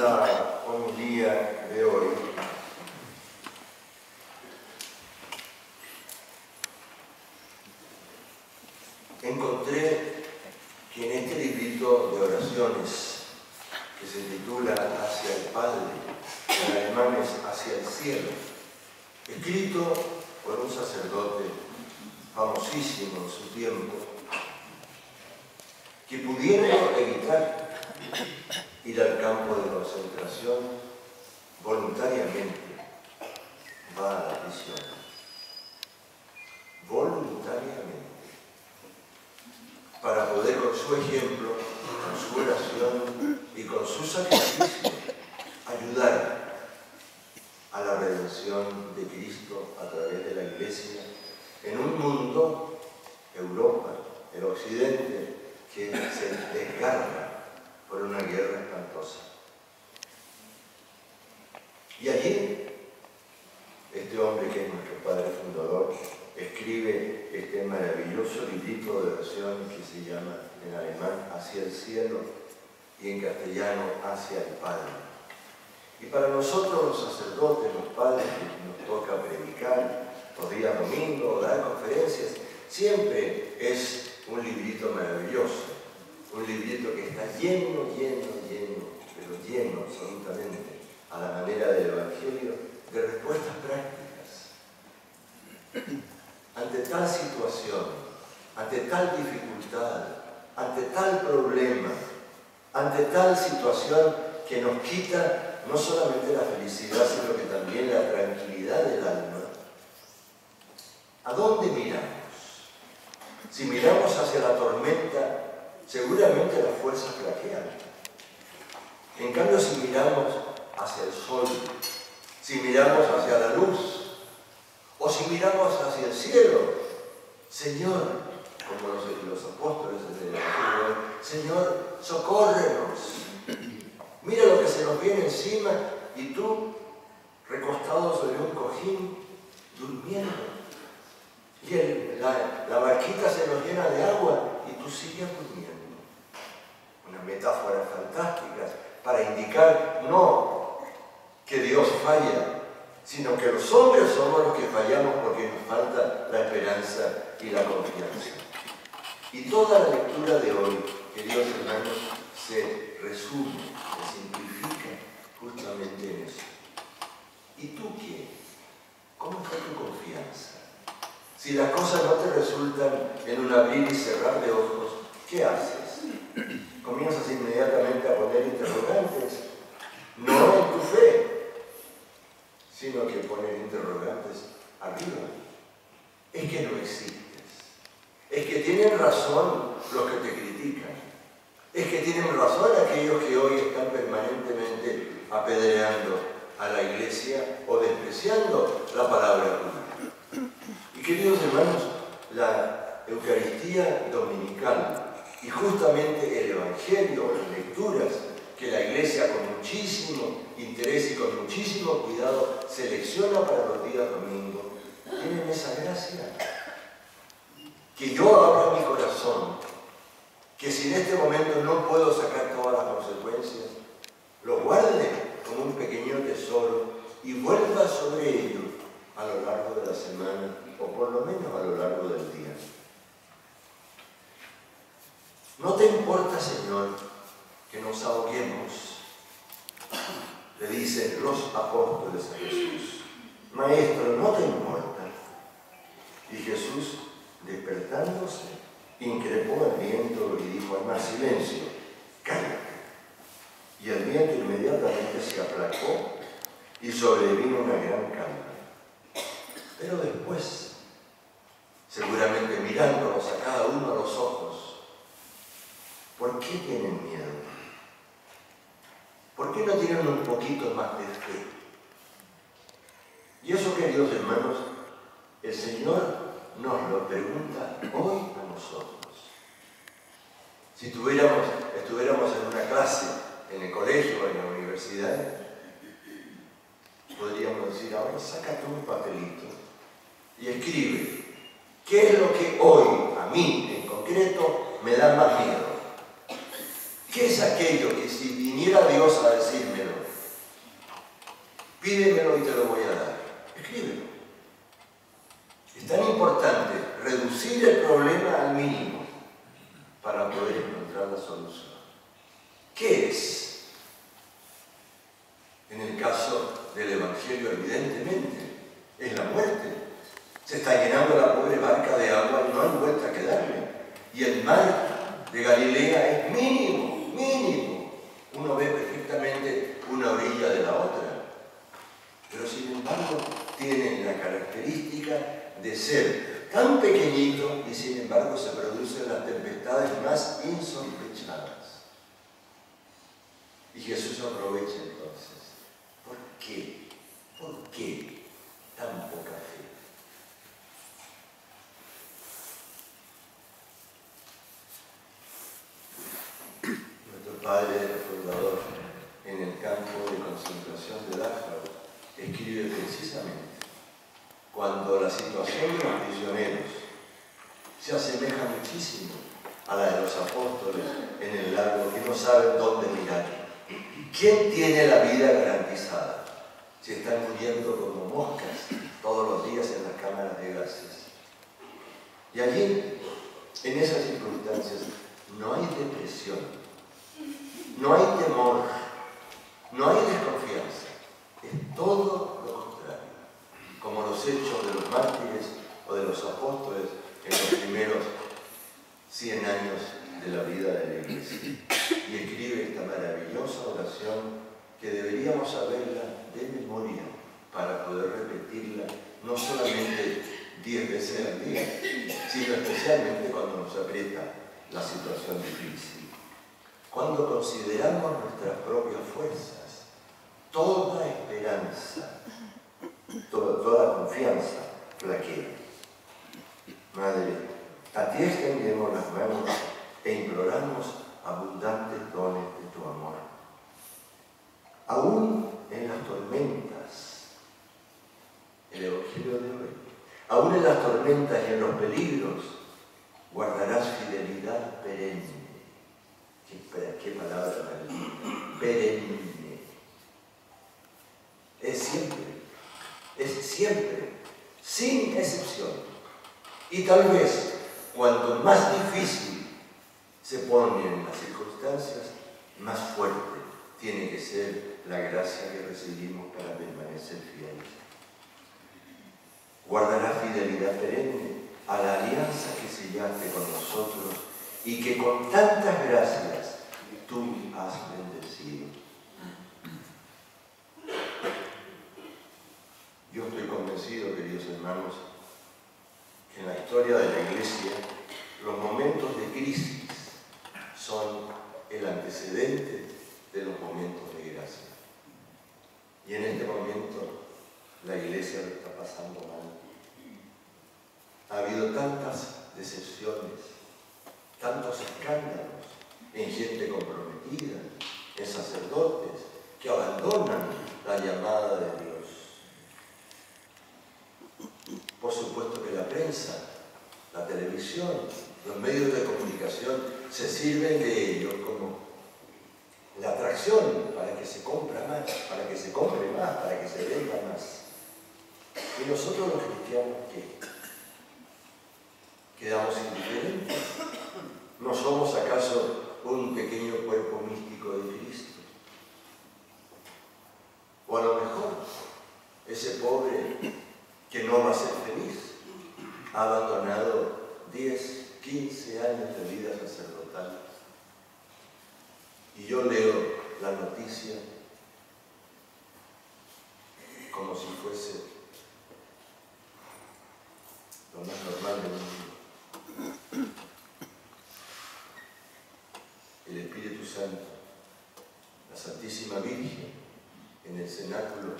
la homilía de hoy, encontré que en este librito de oraciones que se titula Hacia el Padre, en alemán es Hacia el Cielo, escrito por un sacerdote famosísimo en su tiempo, que pudiendo evitar ir al campo de concentración, voluntariamente va a la prisión. Voluntariamente. Para poder con su ejemplo, con su oración y con su sacrificio ayudar a la redención de Cristo a través de la Iglesia en un mundo, Europa, el Occidente, que se desgarra por una guerra espantosa. Y allí, este hombre que es nuestro padre fundador, escribe este maravilloso librito de oración que se llama en alemán Hacia el Cielo y en castellano Hacia el Padre. Y para nosotros los sacerdotes, los padres que nos toca predicar los días domingos, dar conferencias, siempre es un librito maravilloso, un librito que está lleno, pero lleno absolutamente, a la manera del Evangelio, de respuestas prácticas. Ante tal situación, ante tal dificultad, ante tal problema, ante tal situación que nos quita no solamente la felicidad, sino que también la tranquilidad del alma, ¿a dónde miramos? Si miramos hacia la tormenta, seguramente las fuerzas flaquean. En cambio, si miramos hacia el sol, si miramos hacia la luz, o si miramos hacia el cielo, Señor, como los apóstoles del Evangelio, Señor, socórrenos. Mira lo que se nos viene encima y tú, recostado sobre un cojín, durmiendo. Y la barquita se nos llena de agua y tú sigues durmiendo. Unas metáforas fantásticas para indicar no que Dios falla, sino que los hombres somos los que fallamos porque nos falta la esperanza y la confianza. Y toda la lectura de hoy, queridos hermanos, se resume, se simplifica justamente en eso. ¿Y tú qué? ¿Cómo está tu confianza? Si las cosas no te resultan en un abrir y cerrar de ojos, ¿qué haces? Comienzas inmediatamente a poner interrogantes, no en tu fe, sino que poner interrogantes arriba. Es que no existes. Es que tienen razón los que te critican. Es que tienen razón aquellos que hoy están permanentemente apedreando a la Iglesia o despreciando la palabra tuya. Y queridos hermanos, la Eucaristía dominical y justamente el Evangelio, las lecturas que la Iglesia con muchísimo interés y con muchísimo cuidado selecciona para los días domingos, tienen esa gracia. Que yo abra mi corazón, que si en este momento no puedo sacar todas las consecuencias, lo guarde como un pequeño tesoro y vuelva sobre ello a lo largo de la semana, o por lo menos a lo largo del día. ¿No te importa, Señor, que nos ahoguemos? Le dicen los apóstoles a Jesús. Maestro, ¿no te importa? Y Jesús, despertándose, increpó al viento y dijo al mar: silencio, cállate. Y el viento inmediatamente se aplacó y sobrevino una gran calma. Pero después, seguramente mirándolos a cada uno a los ojos, ¿por qué tienen miedo? ¿Por qué no tienen un poquito más de fe? Y eso, queridos hermanos, el Señor nos lo pregunta hoy a nosotros. Si estuviéramos en una clase, en el colegio o en la universidad, podríamos decir: ahora sácate un papelito y escribe qué es lo que hoy, a mí en concreto, me da más miedo. ¿Qué es aquello que si viniera Dios a decírmelo, Pídemelo y te lo voy a dar. Escríbelo. Es tan importante reducir el problema al mínimo para poder encontrar la solución. ¿Qué es? En el caso del Evangelio, evidentemente, es la muerte. Se está llenando la pobre barca de agua y no hay vuelta que darle. Y el mar de Galilea es mínimo, mínimo. Uno ve perfectamente una orilla de la otra. Pero sin embargo, tienen la característica de ser tan pequeñito y sin embargo se producen las tempestades más insospechadas. Y Jesús aprovecha entonces. ¿Por qué? ¿Por qué tan poca fe? Nuestro padre fundador en el campo de concentración de Dachau escribe precisamente: cuando la situación de los prisioneros se asemeja muchísimo a la de los apóstoles en el lago que no saben dónde mirar. ¿Quién tiene la vida garantizada? Si están muriendo como moscas todos los días en las cámaras de gases. Y allí, en esas circunstancias, no hay depresión, no hay temor, no hay desconfianza. Es todo lo contrario. Como los hechos de los mártires o de los apóstoles en los primeros 100 años de la vida de la Iglesia. Y escribe esta maravillosa oración que deberíamos saberla de memoria para poder repetirla no solamente 10 veces al día, sino especialmente cuando nos aprieta la situación difícil. Cuando consideramos nuestras propias fuerzas, toda esperanza, toda confianza flaquea. Madre, a ti extendemos las manos e imploramos abundantes dones de tu amor. Aún en las tormentas, el Evangelio de hoy, aún en las tormentas y en los peligros, guardarás fidelidad perenne. ¿Qué palabra tan linda? Perenne. Es siempre, sin excepción. Y tal vez, cuanto más difícil se ponen las circunstancias, más fuerte tiene que ser la gracia que recibimos para permanecer fieles. Guardará fidelidad perenne a la alianza que sellaste con nosotros y que con tantas gracias tú has bendecido. Yo estoy convencido, queridos hermanos, que en la historia de la Iglesia los momentos de crisis son el antecedente de los momentos de gracia. Y en este momento la Iglesia lo está pasando mal. Ha habido tantas decepciones, tantos escándalos en gente comprometida, en sacerdotes que abandonan la llamada de Dios. Por supuesto que la prensa, la televisión, los medios de comunicación se sirven de ellos como la atracción para que se compre más, para que se compre más, para que se venda más. Y nosotros los cristianos, ¿qué? ¿Quedamos indiferentes? ¿No somos acaso un pequeño cuerpo místico de Cristo? O a lo mejor ese pobre que no va a ser feliz ha abandonado 10, 15 años de vida sacerdotal. Y yo leo la noticia como si fuese lo más normal del mundo. El Espíritu Santo, la Santísima Virgen, en el cenáculo,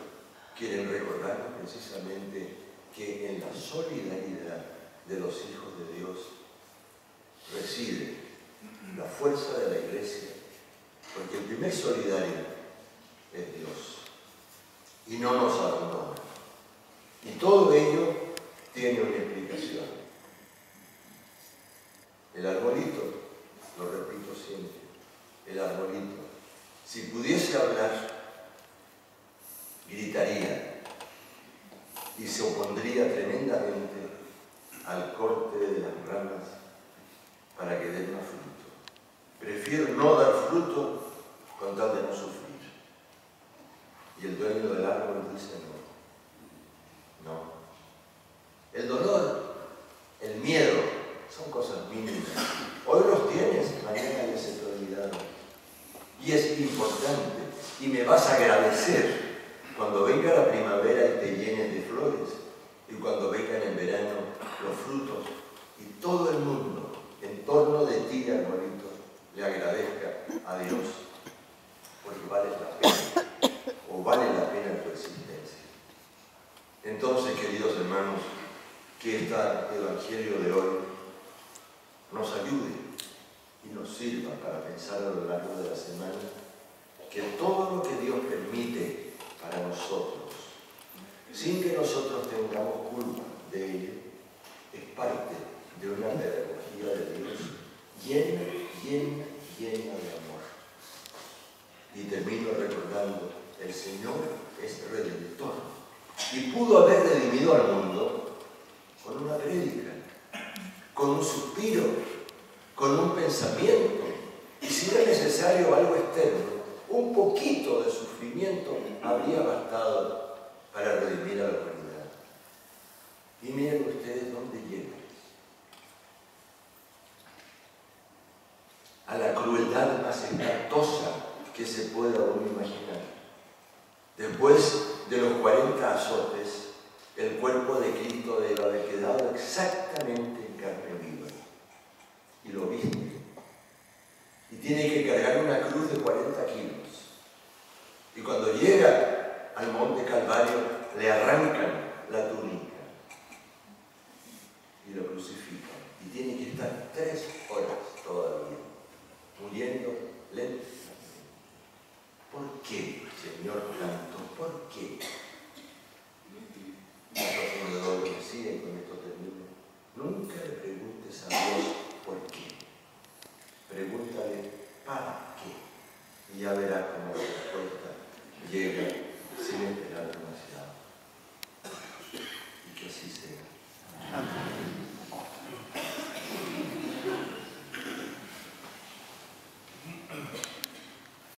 quieren recordarnos precisamente que en la solidaridad de los hijos de Dios reside la fuerza de la Iglesia, porque el primer solidario es Dios y no nos abandona. Y todo ello tiene una explicación. El arbolito, lo repito siempre, el arbolito, si pudiese hablar, gritaría: expondría tremendamente al corte de las ramas para que den más fruto. Prefiero no dar fruto con tal de no sufrir. Y el dueño del árbol dice no. No. El dolor, el miedo, son cosas mínimas. Hoy los tienes, mañana ya se te olvidaron. Y es importante, y me vas a agradecer cuando venga la primavera y te llenes de flores, y cuando vengan en verano los frutos, y todo el mundo en torno de ti, arbolito, le agradezca a Dios, porque vale la pena, o vale la pena tu existencia. Entonces, queridos hermanos, que este Evangelio de hoy nos ayude y nos sirva para pensar a lo largo de la semana que todo lo que Dios permite para nosotros, sin que nosotros tengamos culpa de ello, es parte de una pedagogía de Dios llena, llena, llena de amor. Y termino recordando, el Señor es redentor y pudo haber redimido al mundo con una prédica, con un suspiro, con un pensamiento, y si era necesario algo externo, un poquito de sufrimiento habría bastado para redimir a la humanidad. Y miren ustedes dónde llegan. A la crueldad más espantosa que se pueda uno imaginar. Después de los 40 azotes, el cuerpo de Cristo debe haber quedado exactamente en carne viva. Y lo viste. Y tiene que cargar una cruz de 40 kilos. Y cuando llega al monte Calvario, le arrancan la túnica y lo crucifican. Y tiene que estar 3 horas todavía, muriendo lentamente. ¿Por qué, Señor, tanto? ¿Por qué? La razón de decía, y con esto termino, nunca le preguntes a Dios por qué. Pregúntale para qué. Y ya verás cómo la respuesta llega sin esperar demasiado.